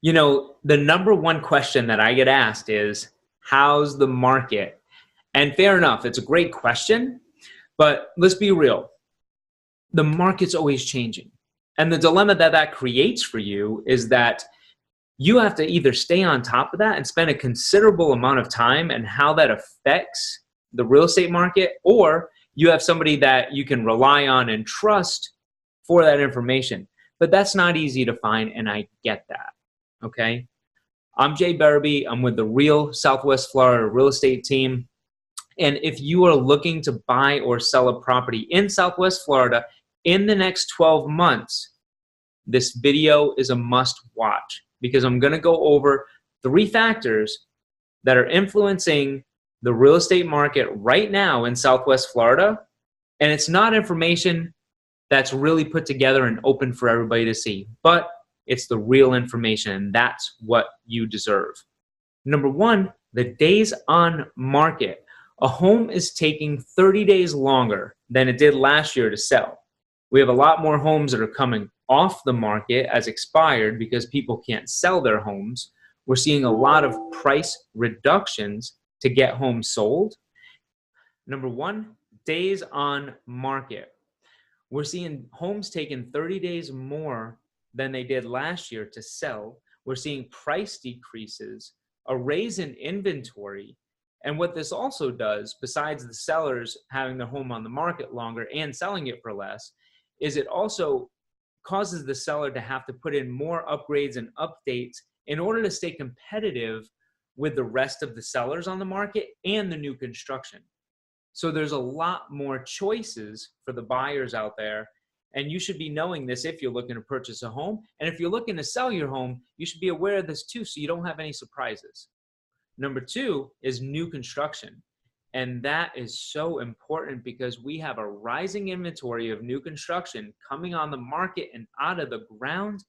The number one question that I get asked is, how's the market? And fair enough, it's a great question, but let's be real. The market's always changing. And the dilemma that that creates for you is that you have to either stay on top of that and spend a considerable amount of time and how that affects the real estate market, or you have somebody that you can rely on and trust for that information. But that's not easy to find, and I get that. Okay. I'm Jay Berby. I'm with the Real Southwest Florida Real Estate Team. And if you are looking to buy or sell a property in Southwest Florida in the next 12 months, this video is a must watch because I'm going to go over 3 factors that are influencing the real estate market right now in Southwest Florida. And it's not information that's really put together and open for everybody to see, but it's the real information, and that's what you deserve. Number 1, the days on market. A home is taking 30 days longer than it did last year to sell. We have a lot more homes that are coming off the market as expired because people can't sell their homes. We're seeing a lot of price reductions to get homes sold. Number 1, days on market. We're seeing homes taking 30 days more than they did last year to sell. We're seeing price decreases, a raise in inventory. And what this also does, besides the sellers having their home on the market longer and selling it for less, is it also causes the seller to have to put in more upgrades and updates in order to stay competitive with the rest of the sellers on the market and the new construction. So there's a lot more choices for the buyers out there. And you should be knowing this if you're looking to purchase a home. And if you're looking to sell your home, you should be aware of this too, so you don't have any surprises. Number 2 is new construction. And that is so important because we have a rising inventory of new construction coming on the market and out of the ground.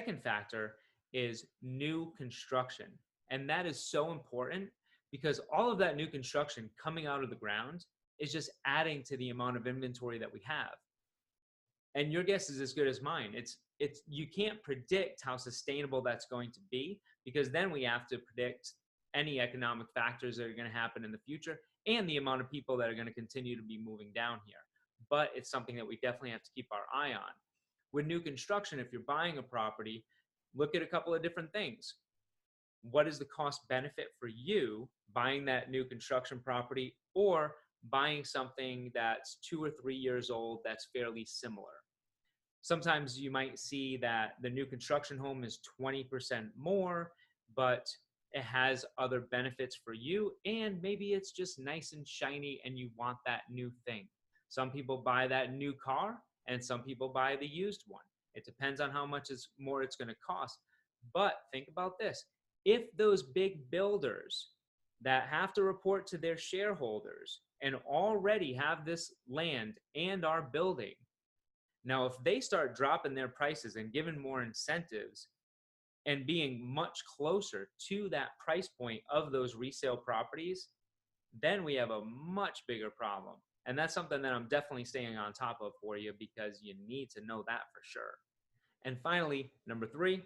Second factor is new construction. And that is so important because all of that new construction coming out of the ground is just adding to the amount of inventory that we have. And your guess is as good as mine. It's you can't predict how sustainable that's going to be because then we have to predict any economic factors that are going to happen in the future and the amount of people that are going to continue to be moving down here. But it's something that we definitely have to keep our eye on. With new construction, if you're buying a property, look at a couple of different things. What is the cost benefit for you buying that new construction property or buying something that's 2 or 3 years old that's fairly similar? Sometimes you might see that the new construction home is 20% more, but it has other benefits for you, and maybe it's just nice and shiny and you want that new thing. Some people buy that new car and some people buy the used one. It depends on how much more it's going to cost. But think about this. If those big builders that have to report to their shareholders and already have this land and are building, now, if they start dropping their prices and giving more incentives and being much closer to that price point of those resale properties, then we have a much bigger problem. And that's something that I'm definitely staying on top of for you because you need to know that for sure. And finally, number 3,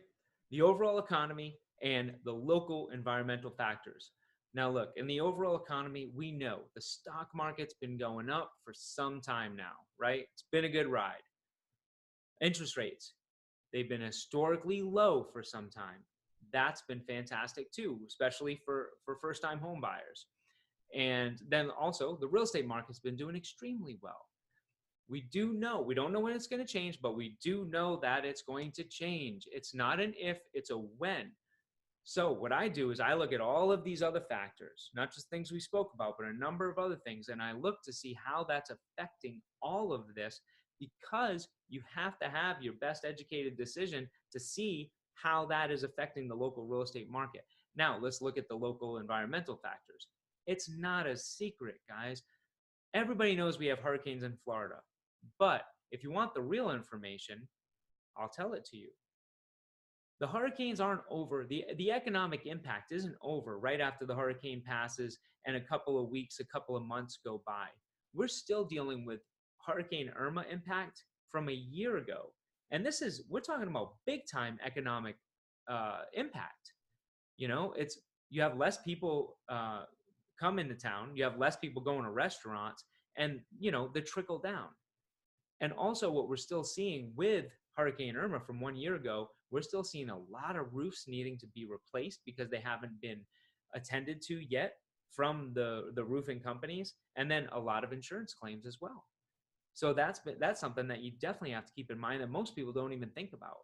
the overall economy and the local environmental factors. Now, look, in the overall economy, we know the stock market's been going up for some time now, right? It's been a good ride. Interest rates, they've been historically low for some time. That's been fantastic too, especially for first-time home buyers. And then also the real estate market's been doing extremely well. We don't know when it's going to change, but we do know that it's going to change. It's not an if, it's a when. So what I do is I look at all of these other factors, not just things we spoke about, but a number of other things, and I look to see how that's affecting all of this because you have to have your best educated decision to see how that is affecting the local real estate market. Now, let's look at the local environmental factors. It's not a secret, guys. Everybody knows we have hurricanes in Florida, but if you want the real information, I'll tell it to you. The hurricanes aren't over. The economic impact isn't over right after the hurricane passes and a couple of weeks, a couple of months go by. We're still dealing with Hurricane Irma impact from a year ago. And we're talking about big time economic impact. It's you have less people come into town, you have less people going to restaurants, and the trickle down. And also, what we're still seeing with Hurricane Irma from 1 year ago, we're still seeing a lot of roofs needing to be replaced because they haven't been attended to yet from the roofing companies, and then a lot of insurance claims as well. So that's something that you definitely have to keep in mind that most people don't even think about.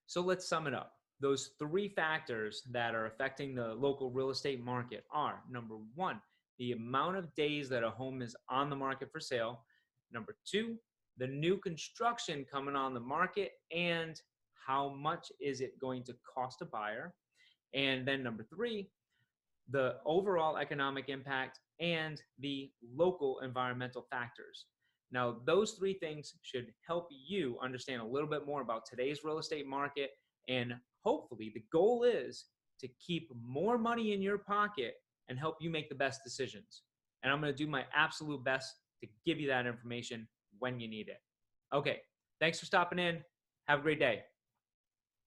So let's sum it up. Those three factors that are affecting the local real estate market are: number one, the amount of days that a home is on the market for sale; number two, the new construction coming on the market and how much is it going to cost a buyer; and then number three, the overall economic impact and the local environmental factors. Now, those three things should help you understand a little bit more about today's real estate market, and hopefully the goal is to keep more money in your pocket and help you make the best decisions. And I'm going to do my absolute best to give you that information when you need it. Okay, thanks for stopping in. Have a great day.